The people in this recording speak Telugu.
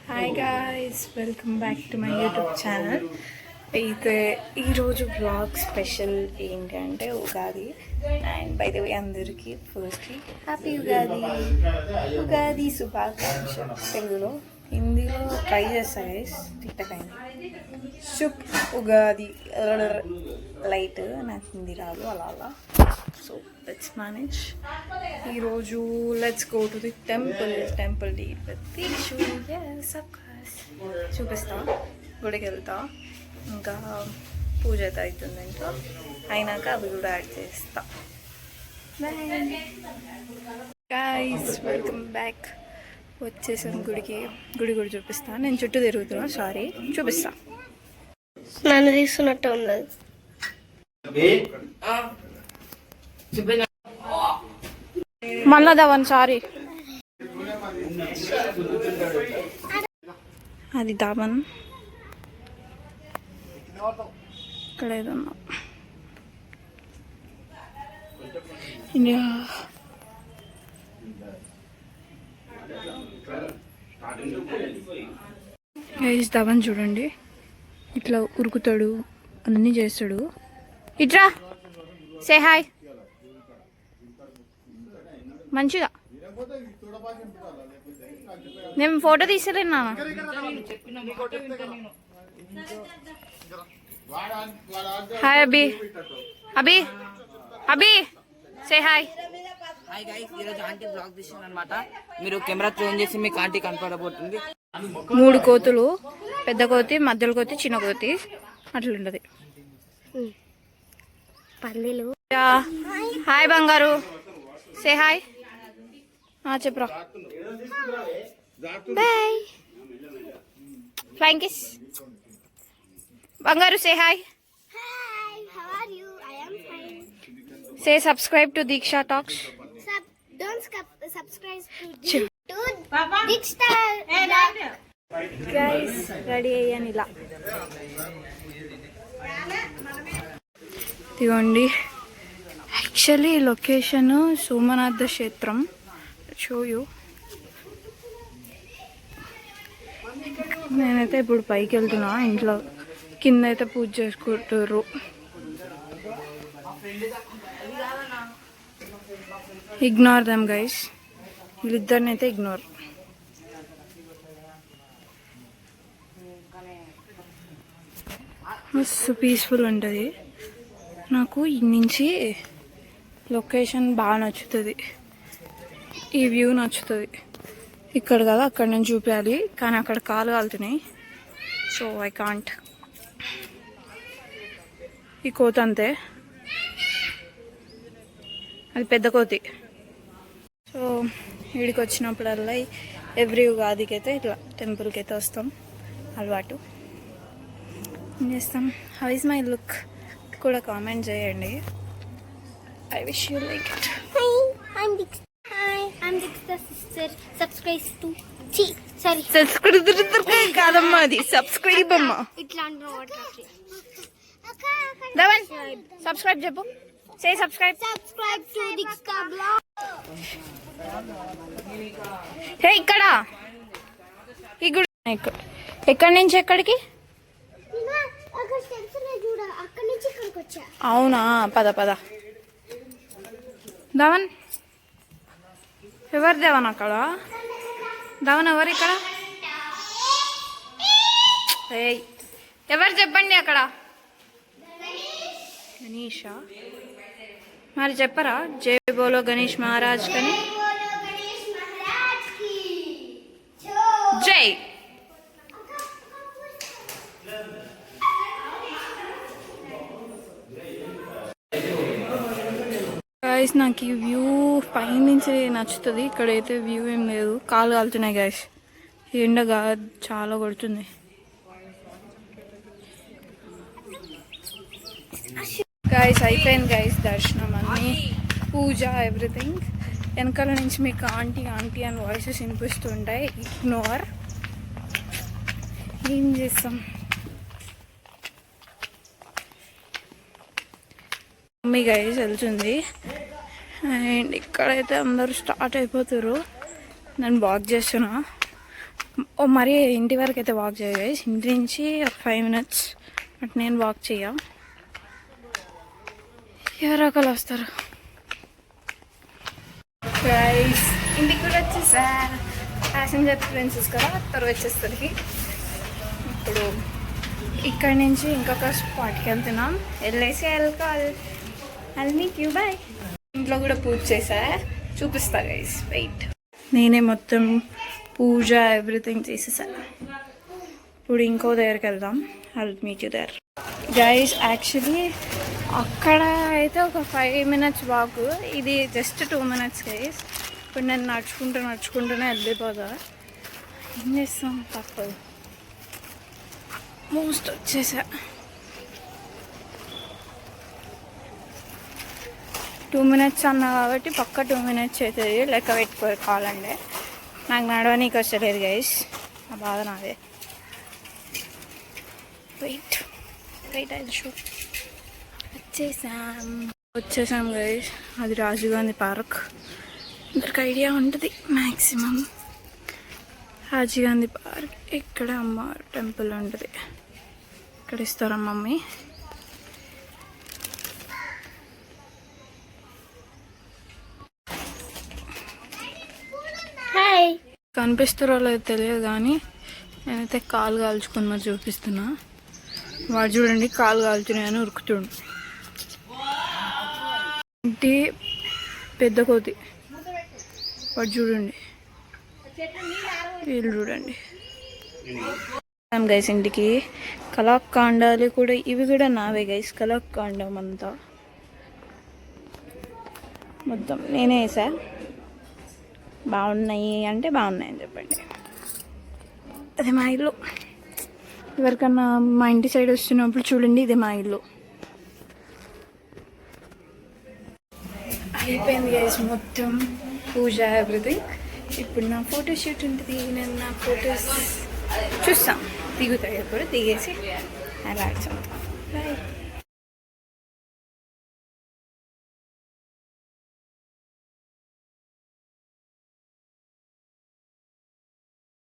Hi guys, welcome back to my YouTube channel. అయితే ఈరోజు బ్లాగ్ స్పెషల్ ఏంటంటే Ugadi. And by the way అందరికీ ఫస్ట్లీ హ్యాపీ ఉగాది. ఉగాది శుభాకాంక్షలు తెలుగులో. హిందీలో ట్రై చేస్తాయి తిట్టకైంది. శుభ్ ఉగాది లైట్, నాకు హిందీ రాదు అలా అలా. So let's manage. ఈరోజు let's go to the temple date with Deekshu. yes of course చూపిస్తా. గుడికి వెళ్తా, ఇంకా పూజ అయితే అవుతుంది ఇంట్లో. అయినాక అవి కూడా యాడ్ చేస్తా. Guys welcome back. వచ్చేసాను గుడికి. గుడి కూడా చూపిస్తా. నేను చుట్టూ తిరుగుతున్నా, సారీ. చూపిస్తా. నన్ను తీసుకున్నట్టు ఉంది. మళ్ళా దవన్, సారీ. అది దావన్ ఇక్కడ ఏదన్నా ఇండియా. ధవన్ చూడండి, ఇట్లా ఉరుకుతాడు, అన్నీ చేస్తాడు. ఇట్రా, సే హాయ్ మంచిగా. నేను ఫోటో తీసలేను నాన్న. హాయ్ అభి. Abhi Abhi say hi. Hi guys, ఈరోజు ఆంటీ బ్లాగ్ తీసింది అనమాట. మీరు కెమెరా ట్యూన్ చేసి మీకు ఆంటీ కనపడబోతుంది. 3 కోతులు, పెద్ద కోతి, మధ్యలో కోతి, చిన్న కోతి, అట్లుంటది. పందిలు. హాయ్ బంగారు, సే హాయ్. చెప్పురా. బాయ్. Flying kiss. బంగారు say hi. Say subscribe to Deeksha talks. Guys ready అయ్యాను ఇలా. ఇదిగోండి, యాక్చువల్లీ లొకేషన్ సోమనాథ క్షేత్రం. షోయు. నేనైతే ఇప్పుడు పైకి వెళ్తున్నా. ఇంట్లో కింద అయితే పూజ చేసుకుంటారు. ఇగ్నోర్ దమ్ గైస్, వీళ్ళిద్దరిని అయితే ఇగ్నోర్. మస్తు పీస్ఫుల్ ఉంటుంది. నాకు ఈ నుంచి లొకేషన్ బాగా నచ్చుతుంది. ఈ వ్యూ నచ్చుతుంది. ఇక్కడ కదా, అక్కడ నేను చూపించాలి, కానీ అక్కడ కాలు కాలుతున్నాయి. So I can't. ఈ కోతి అంతే, అది పెద్ద కోతి. సో వీడికి వచ్చినప్పుడల్లా ఎవ్రీ ఉగాదికి అయితే ఇట్లా టెంపుల్కి అయితే వస్తాం, అలవాటు. ఏం చేస్తాం. హౌ ఇస్ మై లుక్ కూడా కామెంట్ చేయండి. I wish you like it. కాదమ్మా, అది సబ్స్క్రైబ్ అమ్మా. ధవన్ సబ్స్క్రైబ్ చెప్పు. సే సబ్స్క్రైబ్. హే ఇక్కడ ఈ గుడి ఎక్కడి నుంచి ఎక్కడికి? అవునా, పద పద. ధవన్ ఎవరు దేవన్ అక్కడ? ధవన్ ఎవరు ఇక్కడ? ఎవరు చెప్పండి అక్కడ? గణేషా? మరి చెప్పరా జై బోలో గణేష్ మహారాజ్ కని? జై. గైస్ నాకు ఈ వ్యూ పైనుంచి నచ్చుతుంది. ఇక్కడైతే వ్యూ ఏం లేదు, కాలు కాలుతున్నాయి గైస్. ఎండగా చాలా కొడుతుంది. గైస్ అయిపోయింది గైస్ దర్శనం, అన్నీ పూజ, ఎవ్రీథింగ్. వెనకాల నుంచి మీకు ఆంటీ ఆంటీ అని వాయిసెస్ వినిపిస్తుంటాయి. ఇగ్నోర్. ఏం చేస్తాం. మమ్మీ గైస్ వెళ్తుంది. అండ్ ఇక్కడైతే అందరూ స్టార్ట్ అయిపోతారు. నేను వాక్ చేస్తున్నా. ఓ మరి ఇంటి వరకు అయితే వాక్ చేయ గైస్, ఇంటి నుంచి ఒక 5 minutes బట్ నేను వాక్ చేయ. ఎవరో ఒకరు వస్తారు గైస్. ఇంటికి కూడా వచ్చేసా. ప్యాసింజర్ ప్రిన్సెస్ కదా, త్వరగా వచ్చేస్తుంది. ఇప్పుడు ఇక్కడ నుంచి ఇంకొక స్పాట్కి వెళ్తున్నాం. వెళ్ళేసి ఐల్ మీట్ యూ బాయ్. ఇంట్లో కూడా పూజ చేసా, చూపిస్తా గైస్, వెయిట్. నేనే మొత్తం పూజ ఎవ్రీథింగ్ చేసేసాను. ఇప్పుడు ఇంకో దగ్గరికి వెళ్దాం. I'll meet you there guys. Actually అక్కడ అయితే ఒక 5 minutes వాక్, ఇది జస్ట్ 2 minutes గైస్. ఇప్పుడు నేను నడుచుకుంటూనే వెళ్ళిపోతా. ఏం చేస్తాం, తప్పదు. మోస్ట్ వచ్చేసా. 2 minutes అన్నా కాబట్టి పక్క 2 minutes అవుతుంది. లెక్క పెట్టుకోవాలంటే నాకు నడవనీకి వచ్చలేదు గైస్, ఆ బాధ నాదే. వెయిట్ అది షో. వచ్చేసాం గైస్. అది రాజీవ్ గాంధీ పార్క్. అందరికి ఐడియా ఉంటుంది మ్యాక్సిమం. రాజీవ్ గాంధీ పార్క్. ఇక్కడ అమ్మ టెంపుల్ ఉంటుంది. ఇక్కడ ఇస్తారా మమ్మీ. హాయ్. కనిపిస్తారో లేదో తెలియదు కానీ నేనైతే కాలు కాల్చుకొని మరి చూపిస్తున్నా. వాడు చూడండి కాలు కాల్చున్నాయని ఉరుకుతుండు. ఇంటి పెద్ద కోతి వాడు చూడండి, వీళ్ళు చూడండి. గైస్ ఇంటికి కళాఖండాలు కూడా, ఇవి కూడా నావే గైస్. కళాఖండం అంతా మొత్తం నేనే వేసా. బాగున్నాయి అంటే బాగున్నాయని చెప్పండి. అదే మా ఇల్లు. ఎవరికన్నా మా ఇంటి సైడ్ వస్తున్నప్పుడు చూడండి, ఇదే మా ఇల్లు. అయిపోయింది గైస్ మొత్తం పూజ ఎవ్రీథింగ్. ఇప్పుడు నా ఫోటోషూట్ ఉంటుంది. నేను నా ఫొటోస్ చూస్తాం, దిగుతాయి. ఎప్పుడు దిగేసి అలా బాయ్.